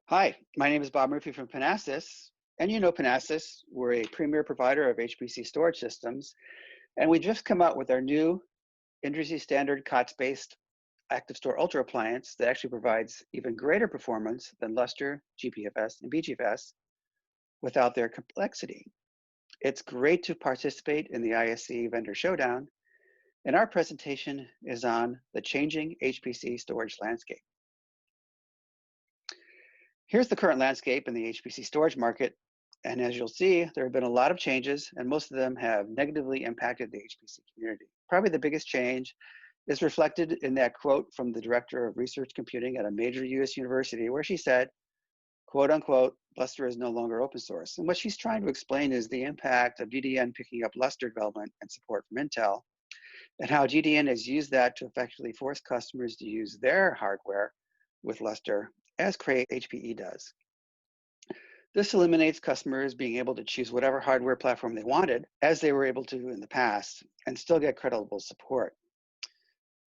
Hi, my name is Bob Murphy from Panasas. And you know Panasas, we're a premier provider of HPC storage systems. And we just come out with our new industry standard COTS-based ActiveStore Ultra appliance that actually provides even greater performance than Lustre, GPFS, and BGFS without their complexity. It's great to participate in the ISC vendor showdown. And our presentation is on the changing HPC storage landscape. Here's the current landscape in the HPC storage market. And as you'll see, there have been a lot of changes, and most of them have negatively impacted the HPC community. Probably the biggest change is reflected in that quote from the director of research computing at a major US university, where she said, quote unquote, Lustre is no longer open source. And what she's trying to explain is the impact of GDN picking up Lustre development and support from Intel, and how GDN has used that to effectively force customers to use their hardware with Lustre, as Cray HPE does. This eliminates customers being able to choose whatever hardware platform they wanted, as they were able to in the past, and still get credible support.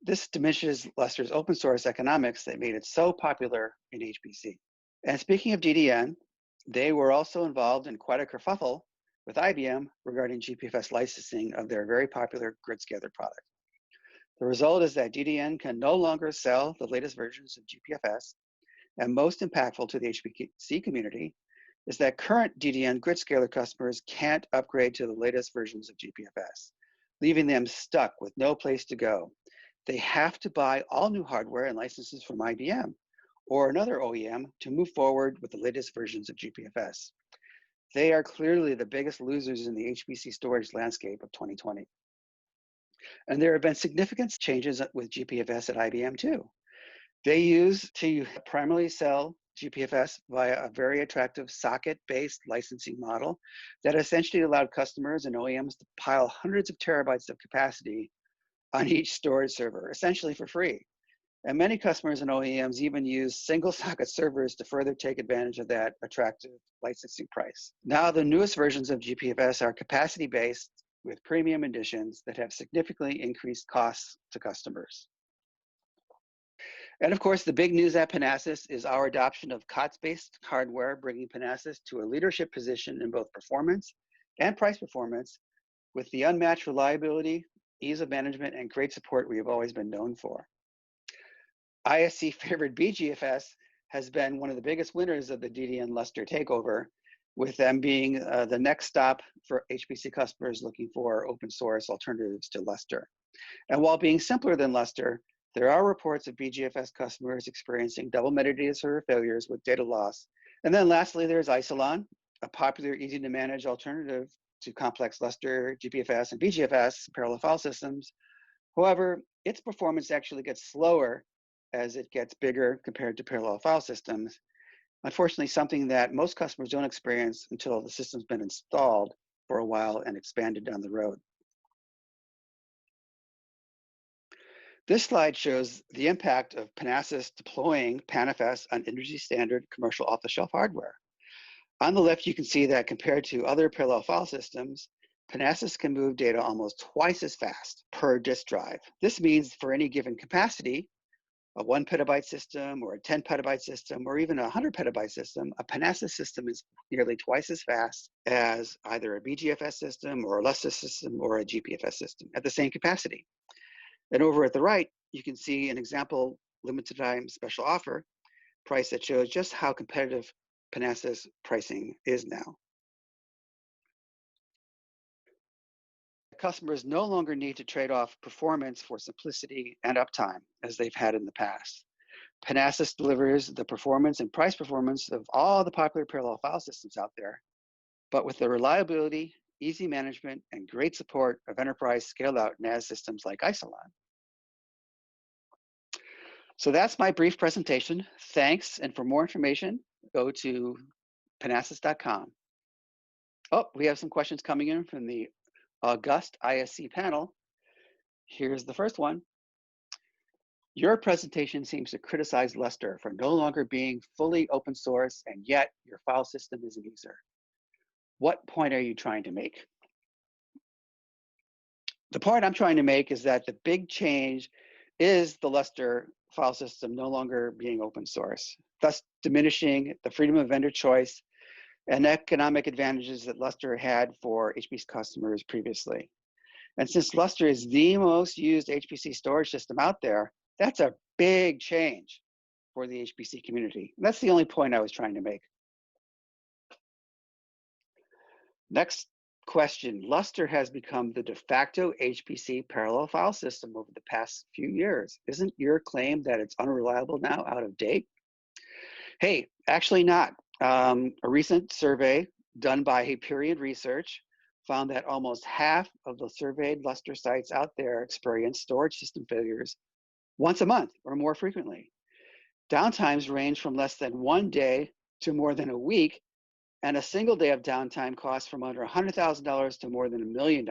This diminishes Lustre's open source economics that made it so popular in HPC. And speaking of GDN, they were also involved in quite a kerfuffle with IBM regarding GPFS licensing of their very popular GridScaler product. The result is that GDN can no longer sell the latest versions of GPFS, and most impactful to the HPC community is that current GDN GridScaler customers can't upgrade to the latest versions of GPFS, leaving them stuck with no place to go. They have to buy all new hardware and licenses from IBM or another OEM to move forward with the latest versions of GPFS. They are clearly the biggest losers in the HPC storage landscape of 2020. And there have been significant changes with GPFS at IBM too. They used to primarily sell GPFS via a very attractive socket-based licensing model that essentially allowed customers and OEMs to pile hundreds of terabytes of capacity on each storage server, essentially for free. And many customers and OEMs even use single socket servers to further take advantage of that attractive licensing price. Now, the newest versions of GPFS are capacity-based with premium editions that have significantly increased costs to customers. And of course, the big news at Panasas is our adoption of COTS-based hardware, bringing Panasas to a leadership position in both performance and price performance with the unmatched reliability, ease of management, and great support we have always been known for. ISC favored BGFS has been one of the biggest winners of the GDN Lustre takeover, with them being the next stop for HPC customers looking for open source alternatives to Lustre. And while being simpler than Lustre, there are reports of BGFS customers experiencing double metadata server failures with data loss. And then lastly, there's Isilon, a popular, easy to manage alternative to complex Lustre, GPFS, and BGFS parallel file systems. However, its performance actually gets slower as it gets bigger compared to parallel file systems. Unfortunately, something that most customers don't experience until the system's been installed for a while and expanded down the road. This slide shows the impact of Panasas deploying PanaFS on industry standard commercial off-the-shelf hardware. On the left, you can see that compared to other parallel file systems, Panasas can move data almost twice as fast per disk drive. This means for any given capacity, a 1 petabyte system or a 10 petabyte system or even a 100 petabyte system, a Panasas system is nearly twice as fast as either a BGFS system or a Lustre system or a GPFS system at the same capacity. And over at the right, you can see an example limited time special offer price that shows just how competitive Panasas pricing is now. Customers no longer need to trade off performance for simplicity and uptime as they've had in the past. Panasas delivers the performance and price performance of all the popular parallel file systems out there, but with the reliability, easy management, and great support of enterprise scale-out NAS systems like Isilon. So that's my brief presentation. Thanks, and for more information, go to panasas.com. Oh, we have some questions coming in from the August ISC panel. Here's the first one. Your presentation seems to criticize Lustre for no longer being fully open source, and yet your file system is a user. What point are you trying to make? The point I'm trying to make is that the big change is the Lustre file system no longer being open source. thus diminishing the freedom of vendor choice and economic advantages that Lustre had for HPC customers previously. And since Lustre is the most used HPC storage system out there, that's a big change for the HPC community. And that's the only point I was trying to make. Next question. Lustre has become the de facto HPC parallel file system over the past few years. Isn't your claim that it's unreliable now out of date? Hey, actually not. A recent survey done by Hyperion Research found that almost half of the surveyed Lustre sites out there experience storage system failures once a month or more frequently. Downtimes range from less than 1 day to more than a week, and a single day of downtime costs from under $100,000 to more than $1 million.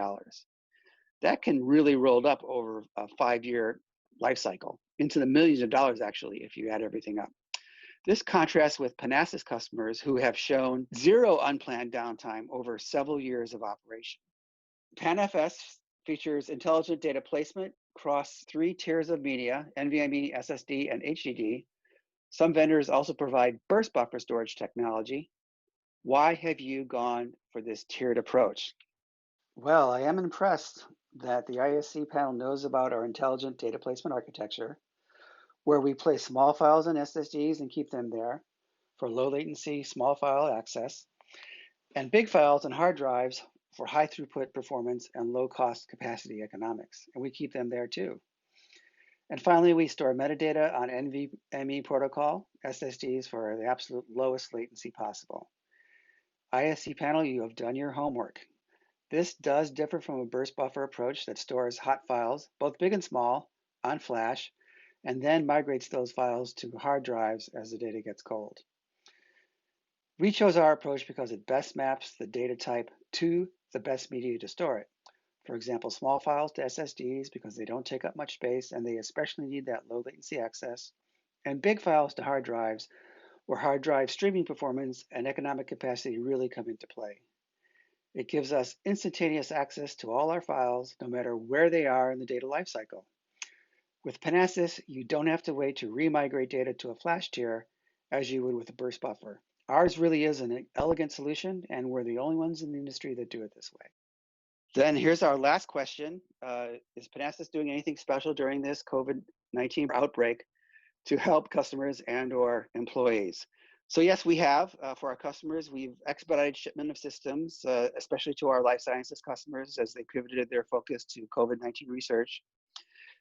That can really roll up over a 5-year life cycle into the millions of dollars, actually, if you add everything up. This contrasts with Panasas customers who have shown zero unplanned downtime over several years of operation. PanFS features intelligent data placement across 3 tiers of media, NVMe, SSD, and HDD. Some vendors also provide burst buffer storage technology. Why have you gone for this tiered approach? Well, I am impressed that the ISC panel knows about our intelligent data placement architecture, where we place small files on SSDs and keep them there for low latency small file access, and big files on hard drives for high throughput performance and low cost capacity economics, and we keep them there too. And finally, we store metadata on NVMe protocol SSDs for the absolute lowest latency possible. ISC panel, you have done your homework. This does differ from a burst buffer approach that stores hot files, both big and small, on flash, and then migrates those files to hard drives as the data gets cold. We chose our approach because it best maps the data type to the best media to store it. For example, small files to SSDs because they don't take up much space and they especially need that low latency access, and big files to hard drives where hard drive streaming performance and economic capacity really come into play. It gives us instantaneous access to all our files, no matter where they are in the data lifecycle. With Panasas, you don't have to wait to remigrate data to a flash tier as you would with a burst buffer. Ours really is an elegant solution, and we're the only ones in the industry that do it this way. Then here's our last question. Is Panasas doing anything special during this COVID-19 outbreak to help customers and or employees? So yes, we have. For our customers, we've expedited shipment of systems, especially to our life sciences customers as they pivoted their focus to COVID-19 research.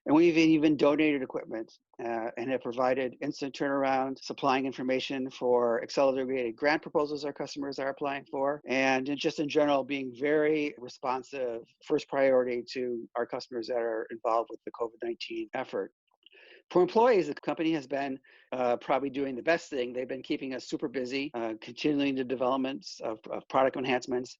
And we've even donated equipment and have provided instant turnaround, supplying information for accelerated grant proposals our customers are applying for, and just in general, being very responsive, first priority to our customers that are involved with the COVID-19 effort. For employees, the company has been probably doing the best thing. They've been keeping us super busy, continuing the developments of product enhancements,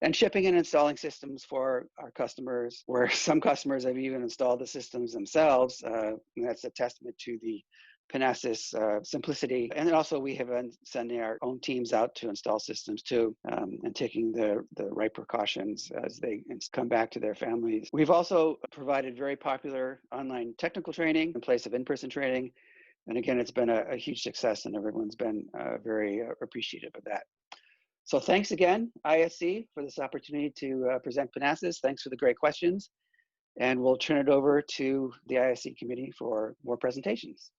and shipping and installing systems for our customers, where some customers have even installed the systems themselves. And that's a testament to the Panasas simplicity. And then also we have been sending our own teams out to install systems too, and taking the right precautions as they come back to their families. We've also provided very popular online technical training in place of in-person training. And again, it's been a huge success and everyone's been very appreciative of that. So thanks again, ISC, for this opportunity to present Panasas. Thanks for the great questions. And we'll turn it over to the ISC committee for more presentations.